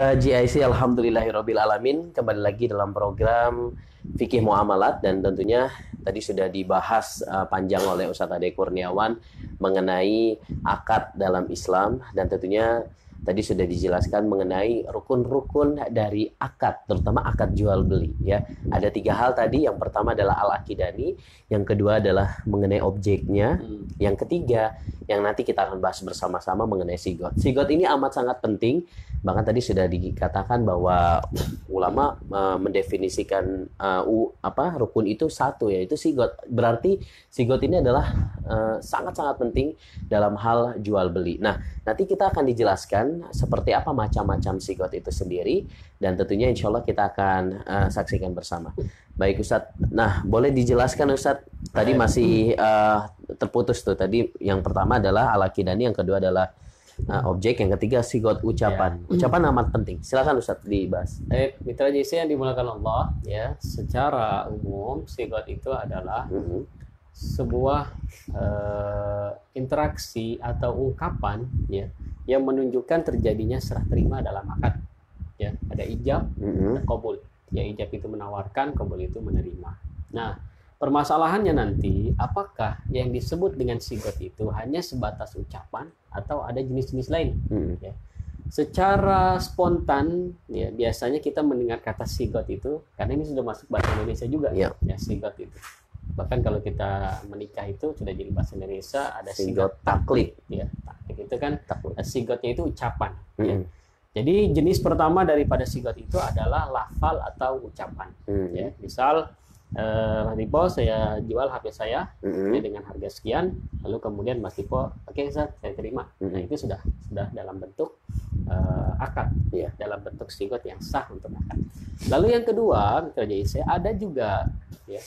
GIC Alhamdulillahirabbil alamin, kembali lagi dalam program Fikih Muamalat, dan tentunya tadi sudah dibahas panjang oleh Ustadz Ade Kurniawan mengenai akad dalam Islam, dan tentunya tadi sudah dijelaskan mengenai rukun-rukun dari akad, terutama akad jual beli ya. Ada 3 hal tadi. Yang pertama adalah al-akidani, yang kedua adalah mengenai objeknya, yang ketiga yang nanti kita akan bahas bersama-sama mengenai sigot. Sigot ini amat sangat penting. Bahkan tadi sudah dikatakan bahwa ulama mendefinisikan rukun itu satu, yaitu sigot. Berarti sigot ini adalah sangat-sangat penting dalam hal jual beli. Nah, nanti kita akan dijelaskan seperti apa macam-macam sigot itu sendiri, dan tentunya insya Allah kita akan saksikan bersama. Baik Ustadz, nah boleh dijelaskan Ustadz, tadi masih terputus tuh. Tadi yang pertama adalah al-akidani, yang kedua adalah objek, yang ketiga sigot ucapan. Ucapan amat penting. Silakan Ustadz dibahas. Mitra JC yang dimulakan Allah, ya, secara umum sigot itu adalah sebuah interaksi atau ungkapan ya yang menunjukkan terjadinya serah terima dalam akad. Ya, ada ijab, ada qabul. Ya, ijab itu menawarkan, qabul itu menerima. Nah, permasalahannya nanti, apakah yang disebut dengan sigot itu hanya sebatas ucapan atau ada jenis-jenis lain? Ya. Secara spontan, ya, biasanya kita mendengar kata sigot itu, karena ini sudah masuk bahasa Indonesia juga, ya, sigot itu. Bahkan kalau kita menikah itu sudah jadi bahasa Indonesia, ada sigot taklid. Ya, taklid itu kan, sigotnya itu ucapan. Ya. Jadi jenis pertama daripada sigot itu adalah lafal atau ucapan. Ya, misal, Mas Tipo, saya jual HP saya ya, dengan harga sekian, lalu kemudian Mas Tipo, oke, saya terima. Nah, itu sudah dalam bentuk akad, ya, dalam bentuk sigot yang sah untuk akad. Lalu yang kedua, Mitra JIC, ada juga ya,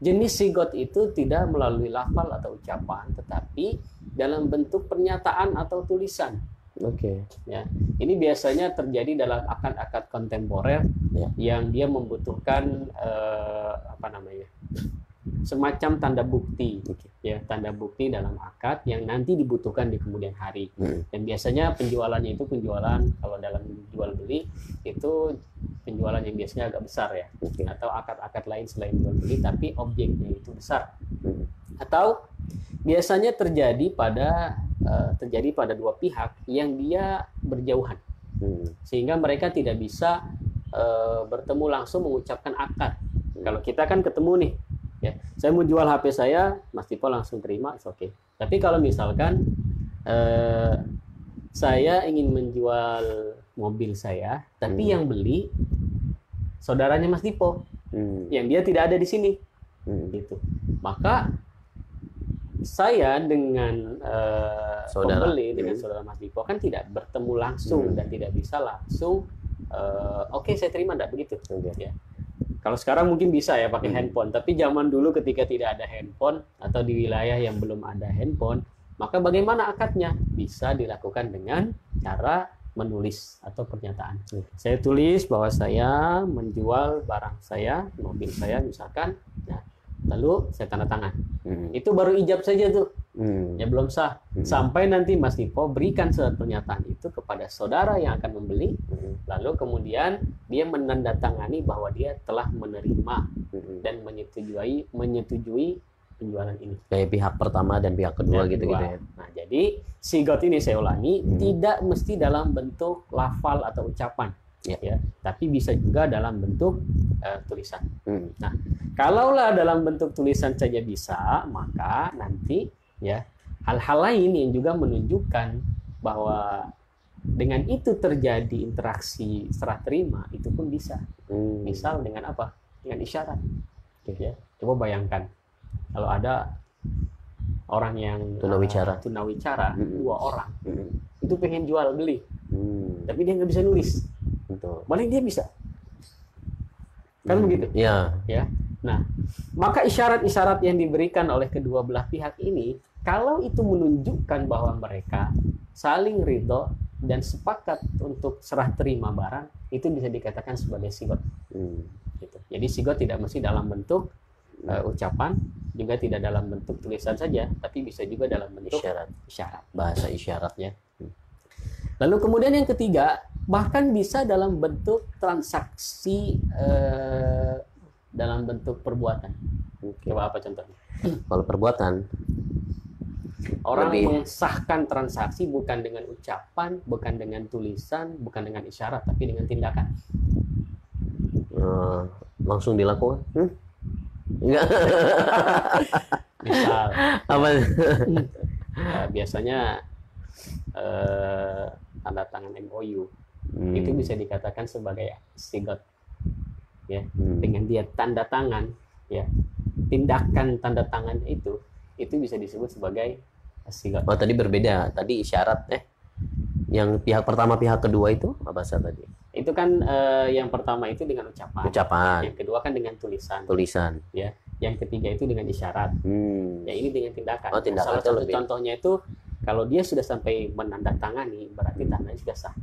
jenis sigot itu tidak melalui lafal atau ucapan, tetapi dalam bentuk pernyataan atau tulisan. Ya, ini biasanya terjadi dalam akad-akad kontemporer yang dia membutuhkan semacam tanda bukti, ya, tanda bukti dalam akad yang nanti dibutuhkan di kemudian hari. Dan biasanya penjualannya itu penjualan, kalau dalam jual beli itu penjualan yang biasanya agak besar ya, atau akad-akad lain selain jual beli tapi objeknya itu besar. Atau biasanya terjadi pada dua pihak yang dia berjauhan, sehingga mereka tidak bisa bertemu langsung mengucapkan akad. Kalau kita kan ketemu nih, ya, saya mau jual HP saya, Mas Tipo langsung terima, it's okay. Tapi kalau misalkan saya ingin menjual mobil saya, tapi yang beli saudaranya Mas Tipo, yang dia tidak ada di sini, gitu. Maka saya dengan pembeli, dengan saudara Mas Dipo kan tidak bertemu langsung dan tidak bisa langsung oke, saya terima, enggak begitu ya. Kalau sekarang mungkin bisa ya pakai handphone, tapi zaman dulu ketika tidak ada handphone atau di wilayah yang belum ada handphone, maka bagaimana akadnya? Bisa dilakukan dengan cara menulis atau pernyataan. Saya tulis bahwa saya menjual barang saya, mobil saya misalkan, nah, lalu saya tanda tangan. Itu baru ijab saja tuh, ya belum sah. Sampai nanti Mas Dipo berikan surat pernyataan itu kepada saudara yang akan membeli, lalu kemudian dia menandatangani bahwa dia telah menerima dan menyetujui penjualan ini. Kayak pihak pertama dan pihak kedua gitu ya. Nah, jadi sigot ini saya ulangi, tidak mesti dalam bentuk lafal atau ucapan. Ya, tapi bisa juga dalam bentuk tulisan. Nah, kalaulah dalam bentuk tulisan saja bisa, maka nanti ya hal-hal lain yang juga menunjukkan bahwa dengan itu terjadi interaksi serah terima itu pun bisa. Misal dengan apa? Dengan isyarat. Ya, coba bayangkan kalau ada orang yang tunawicara, 2 orang itu pengen jual beli, tapi dia nggak bisa nulis. Paling dia bisa, kan begitu? Ya. Nah, maka isyarat-isyarat yang diberikan oleh kedua belah pihak ini, kalau itu menunjukkan bahwa mereka saling ridho dan sepakat untuk serah terima barang, itu bisa dikatakan sebagai sigot. Gitu. Jadi sigot tidak mesti dalam bentuk ucapan, juga tidak dalam bentuk tulisan saja, tapi bisa juga dalam bentuk isyarat. Bahasa isyaratnya. Lalu kemudian yang ketiga, Bahkan bisa dalam bentuk transaksi, dalam bentuk perbuatan. Coba apa contohnya? Kalau perbuatan, Orang lebih mensahkan transaksi bukan dengan ucapan, bukan dengan tulisan, bukan dengan isyarat, tapi dengan tindakan. langsung dilakukan. Enggak. Misal, Apa? biasanya tanda tangan MOU itu bisa dikatakan sebagai sigot, ya. Dengan dia tanda tangan, ya, tindakan tanda tangan itu bisa disebut sebagai sigot. Oh, tadi berbeda. Tadi isyarat, yang pihak pertama, pihak kedua itu apa sih tadi? Itu kan yang pertama itu dengan ucapan. Yang kedua kan dengan tulisan. Ya. Yang ketiga itu dengan isyarat. Ya, ini dengan tindakan. Oh, tindakan. Salah satu contohnya itu kalau dia sudah sampai menandatangani, berarti tandanya sudah sah.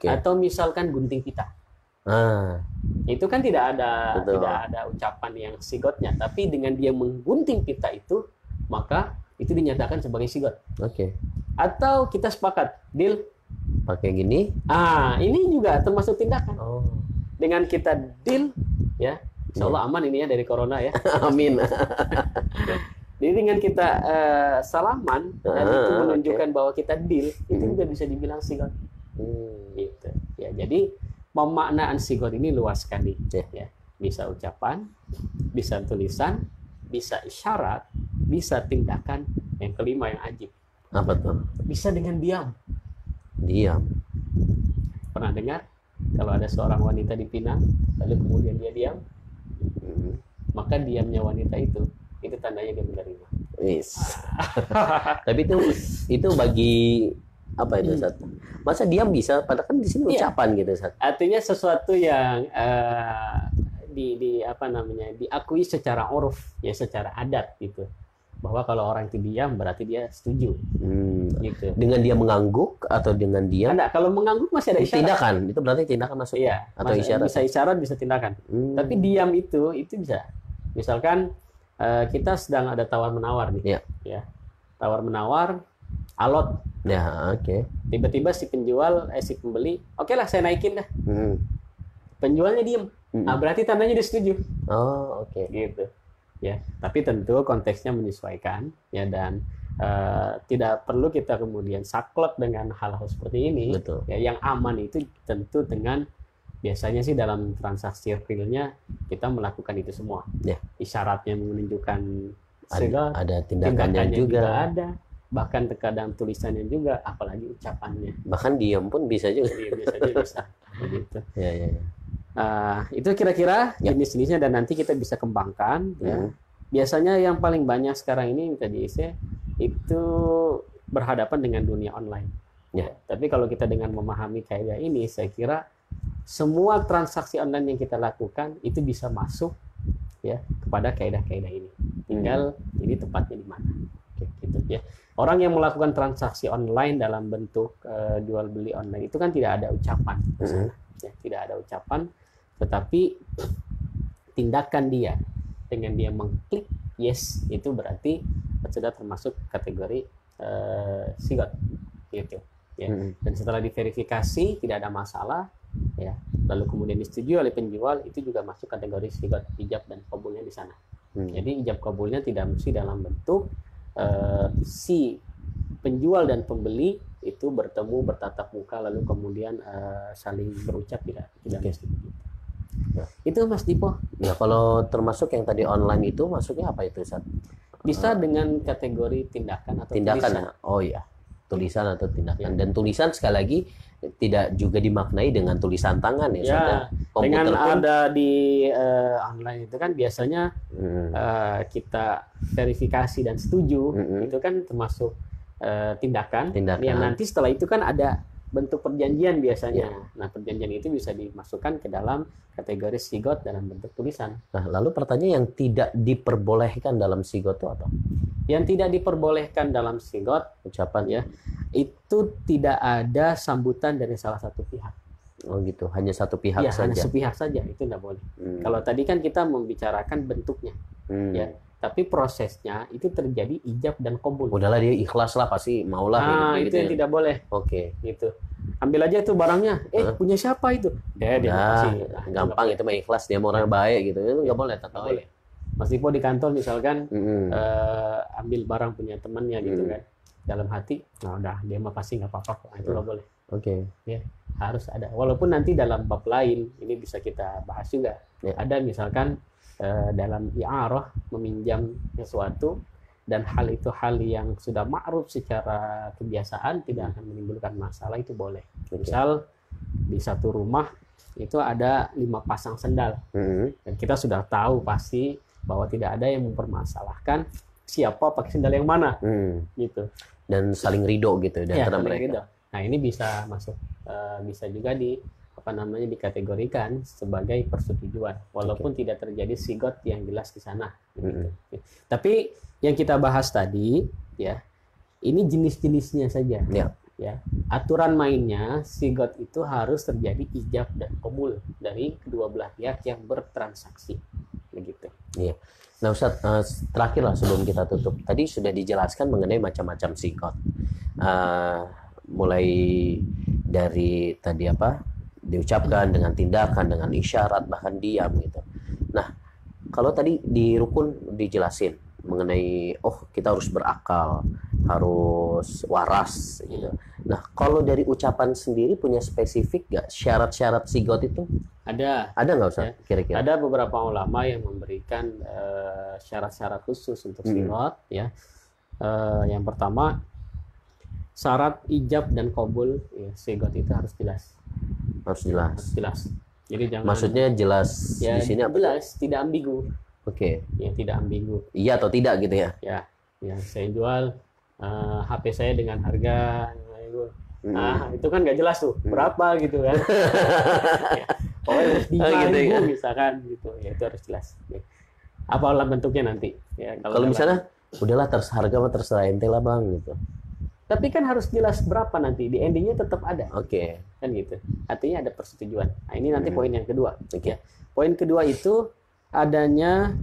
Atau misalkan gunting pita. Itu kan tidak ada ucapan yang sigotnya, tapi dengan dia menggunting pita itu, maka itu dinyatakan sebagai sigot. Atau kita sepakat, deal pakai gini. Ini juga termasuk tindakan. Dengan kita deal, ya, insya Allah aman ini ya dari corona ya. Amin. Jadi dengan kita salaman dan itu menunjukkan bahwa kita deal, itu juga bisa dibilang sigot. Gitu. Ya, jadi pemaknaan sigot ini luas sekali. Ya. Bisa ucapan, bisa tulisan, bisa isyarat, bisa tindakan. Yang kelima yang ajib. Apa tuh? Bisa dengan diam. Diam. Pernah dengar kalau ada seorang wanita dipinang, lalu kemudian dia diam, maka diamnya wanita itu tandanya dia menerima. Tapi itu bagi apa itu, Sat? Masa diam bisa? Padahal kan di sini ucapan gitu, Sat. Artinya sesuatu yang diakui secara uruf, ya, secara adat gitu. Bahwa kalau orang itu diam berarti dia setuju. Gitu. Dengan dia mengangguk atau dengan diam? Ada, kalau mengangguk masih ada isyarat. Tindakan, itu berarti tindakan masuk. Iya, atau isyarat. Bisa isyarat, bisa tindakan. Tapi diam itu bisa. Misalkan kita sedang ada tawar-menawar nih. Ya. Tawar-menawar, alot. Ya, Tiba-tiba si penjual, si pembeli, oke lah saya naikin dah. Penjualnya diam. Berarti tandanya dia setuju. Gitu. Ya, tapi tentu konteksnya menyesuaikan, ya, dan tidak perlu kita kemudian saklek dengan hal-hal seperti ini. Betul. Ya, yang aman itu tentu dengan biasanya sih dalam transaksi realnya kita melakukan itu semua. Ya. Isyaratnya menunjukkan ada tindakannya juga ada, bahkan terkadang tulisannya juga, apalagi ucapannya. Bahkan diam pun bisa juga. Biasanya bisa. Begitu. Ya. Itu kira-kira jenis-jenisnya dan nanti kita bisa kembangkan. Ya. Biasanya yang paling banyak sekarang ini minta diisi itu berhadapan dengan dunia online. Ya. Tapi kalau kita dengan memahami kaidah ini, saya kira semua transaksi online yang kita lakukan itu bisa masuk, ya, kepada kaidah-kaidah ini. Tinggal ini tepatnya di mana. Gitu, ya. Orang yang melakukan transaksi online dalam bentuk jual beli online itu kan tidak ada ucapan. Ya, tidak ada ucapan, tetapi tindakan dia dengan dia mengklik yes itu berarti sudah termasuk kategori sigot, gitu. Ya. Dan setelah diverifikasi tidak ada masalah, ya, lalu kemudian disetujui oleh penjual, itu juga masuk kategori sigot, ijab dan qabulnya di sana. Jadi ijab qabulnya tidak mesti dalam bentuk si penjual dan pembeli itu bertemu bertatap muka lalu kemudian saling berucap, tidak mesti begitu. Itu Mas Dipo. Ya, kalau termasuk yang tadi online itu masuknya apa itu, Sat? Bisa dengan kategori tindakan atau tindakan. Tulisan. Tulisan atau tindakan. Dan tulisan sekali lagi tidak juga dimaknai dengan tulisan tangan, ya. Ya, dengan ada di online itu kan biasanya kita verifikasi dan setuju, itu kan termasuk tindakan. Yang nanti setelah itu kan ada bentuk perjanjian biasanya. Nah, perjanjian itu bisa dimasukkan ke dalam kategori sigot dalam bentuk tulisan. Nah, lalu pertanyaan yang tidak diperbolehkan dalam sigot itu apa? Yang tidak diperbolehkan dalam sigot, ucapan, ya, itu tidak ada sambutan dari salah satu pihak. Oh gitu, hanya satu pihak ya, saja. Hanya sepihak saja, itu tidak boleh. Kalau tadi kan kita membicarakan bentuknya, ya, tapi prosesnya itu terjadi ijab dan qabul. Udahlah dia ikhlas lah, pasti maulah. Itu yang tidak boleh. Oke. Gitu. ambil aja itu barangnya. Punya siapa itu? Dia Nah, kasih. gampang itu mah ikhlas, dia mau orang baik gitu. Itu nggak boleh, tak tahu ya. Mas Dipo di kantor misalkan ambil barang punya temannya gitu kan, dalam hati, nah udah dia mah pasti nggak apa-apa kok. Nah, itu nggak boleh. Oke. Ya, harus ada. Walaupun nanti dalam bab lain ini bisa kita bahas juga. Ada misalkan dalam i'arah meminjam sesuatu dan hal itu hal yang sudah ma'ruf secara kebiasaan, tidak akan menimbulkan masalah, itu boleh. Misal di satu rumah itu ada 5 pasang sendal dan kita sudah tahu pasti bahwa tidak ada yang mempermasalahkan siapa pakai sendal yang mana gitu, dan saling ridho gitu di antara mereka. Ridho. Nah ini bisa masuk, bisa juga dikategorikan sebagai persetujuan walaupun tidak terjadi sigot yang jelas di sana gitu. Tapi yang kita bahas tadi ya, ini jenis-jenisnya saja ya. Aturan mainnya sigot itu harus terjadi ijab dan qabul dari kedua belah pihak yang bertransaksi begitu. Iya. Nah Ustadz, terakhir lah sebelum kita tutup, tadi sudah dijelaskan mengenai macam-macam sigot, mulai dari tadi diucapkan dengan tindakan, dengan isyarat, bahkan diam gitu. Nah kalau tadi di rukun dijelasin mengenai kita harus berakal, harus waras gitu. Nah kalau dari ucapan sendiri punya spesifik gak syarat-syarat sigot itu? Ada nggak Ustaz? Kira-kira ada beberapa ulama yang memberikan syarat-syarat khusus untuk sigot ya. Yang pertama, syarat ijab dan qabul ya, sigot itu harus jelas. Jadi jangan, maksudnya jelas ya, di sini jelas, tidak ambigu. Ya tidak ambigu. Iya atau tidak gitu ya? Ya saya jual HP saya dengan harga itu kan nggak jelas tuh berapa gitu kan. Ya, 5.000 misalkan gitu ya, itu harus jelas ya. Apa bentuknya nanti ya, kalau misalnya udahlah harga mah terserah ente lah bang gitu, tapi kan harus jelas berapa nanti di endingnya tetap ada kan gitu, artinya ada persetujuan. Nah ini nanti poin yang kedua ya. Poin kedua itu adanya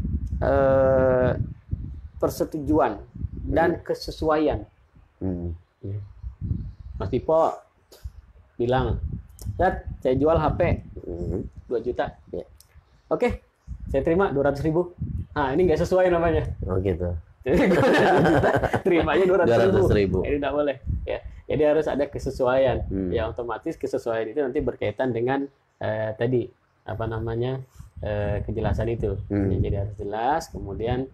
persetujuan dan kesesuaian. Ya. Mas Dipo bilang, saya jual HP 2 juta. Ya. Oke, saya terima 200.000. Nah ini nggak sesuai namanya. Gitu. Jadi terimanya 200.000. Ini tidak boleh. Ya. Jadi harus ada kesesuaian. Ya otomatis kesesuaian itu nanti berkaitan dengan tadi kejelasan itu. Ya, jadi harus jelas. Kemudian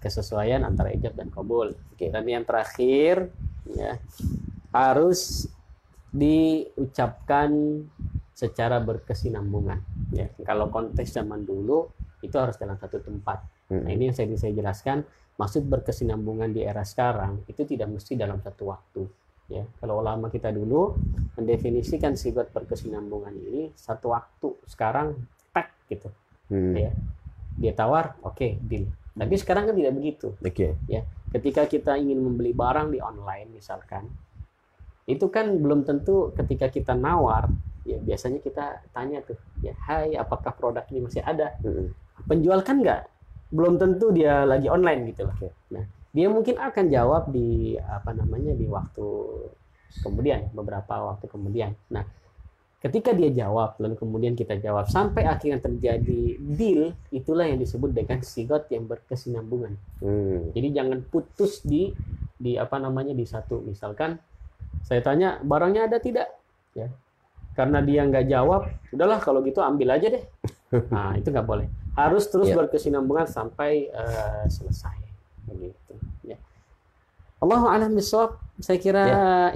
kesesuaian antara ijab dan qabul. Dan yang terakhir ya, harus diucapkan secara berkesinambungan ya. Kalau konteks zaman dulu itu harus dalam satu tempat. Nah ini yang saya jelaskan, maksud berkesinambungan di era sekarang itu tidak mesti dalam satu waktu ya. Kalau ulama kita dulu mendefinisikan sigot berkesinambungan ini satu waktu, sekarang tak gitu ya, dia tawar deal. Tapi sekarang kan tidak begitu ya. Ketika kita ingin membeli barang di online misalkan, itu kan belum tentu ketika kita nawar ya, biasanya kita tanya tuh ya, hai apakah produk ini masih ada? Penjual kan belum tentu dia lagi online gitu lah. Nah dia mungkin akan jawab di di waktu kemudian, beberapa waktu kemudian. Nah ketika dia jawab lalu kemudian kita jawab sampai akhirnya terjadi deal, itulah yang disebut dengan sigot yang berkesinambungan. Jadi jangan putus di satu. Misalkan saya tanya barangnya ada tidak ya, karena dia nggak jawab, udahlah kalau gitu ambil aja deh. Nah itu nggak boleh, harus terus berkesinambungan sampai selesai begitu ya. Allahu a'lam bishawab. Saya kira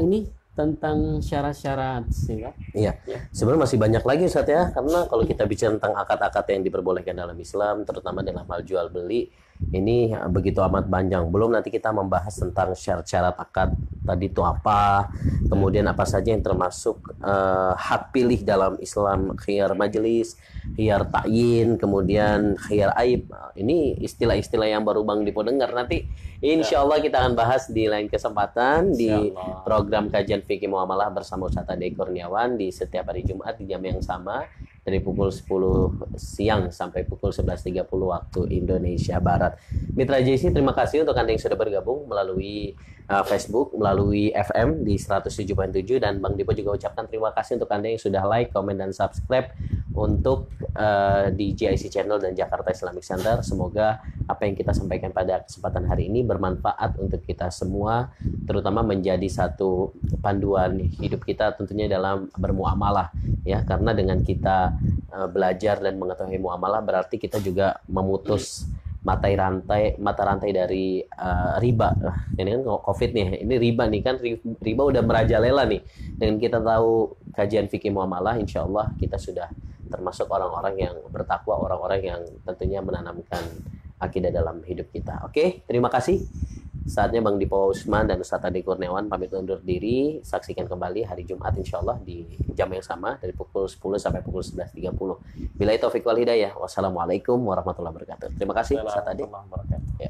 ini tentang syarat-syarat sigot. Iya. Sebenarnya masih banyak lagi Ustaz ya, karena kalau kita bicara tentang akad-akad yang diperbolehkan dalam Islam, terutama dalam hal jual beli, ini begitu amat panjang. Belum nanti kita membahas tentang syarat-syarat akad tadi itu apa, kemudian apa saja yang termasuk hak pilih dalam Islam, khiyar majelis, khiyar ta'yin, kemudian khiyar aib. Ini istilah-istilah yang baru Bang Dipo dengar. Nanti insya Allah kita akan bahas di lain kesempatan di program kajian fikih muamalah bersama Ustaz Ade Kurniawan di setiap hari Jumat di jam yang sama dari pukul 10 siang sampai pukul 11.30 waktu Indonesia Barat. bermanfaat. Mitra JC, terima kasih untuk Anda yang sudah bergabung melalui Facebook, melalui FM di 107.7, dan Bang Dipo juga ucapkan terima kasih untuk Anda yang sudah like, komen, dan subscribe untuk di GIC Channel dan Jakarta Islamic Center. Semoga apa yang kita sampaikan pada kesempatan hari ini bermanfaat untuk kita semua, terutama menjadi satu panduan hidup kita tentunya dalam bermuamalah ya, karena dengan kita belajar dan mengetahui muamalah berarti kita juga memutus mata rantai dari riba. Ini kan COVID nih, ini riba nih kan, riba udah merajalela nih. Dengan kita tahu kajian fikih muamalah, insya Allah kita sudah termasuk orang-orang yang bertakwa, orang-orang yang tentunya menanamkan akidah dalam hidup kita. Oke, terima kasih. Saatnya Bang Dipo Usman dan Ustadz Ade Kurniawan pamit undur diri. Saksikan kembali hari Jumat insya Allah di jam yang sama dari pukul 10 sampai pukul 11.30. Billahi taufiq wal hidayah. Wassalamualaikum warahmatullahi wabarakatuh. Terima kasih Ustadz Ade. Ya.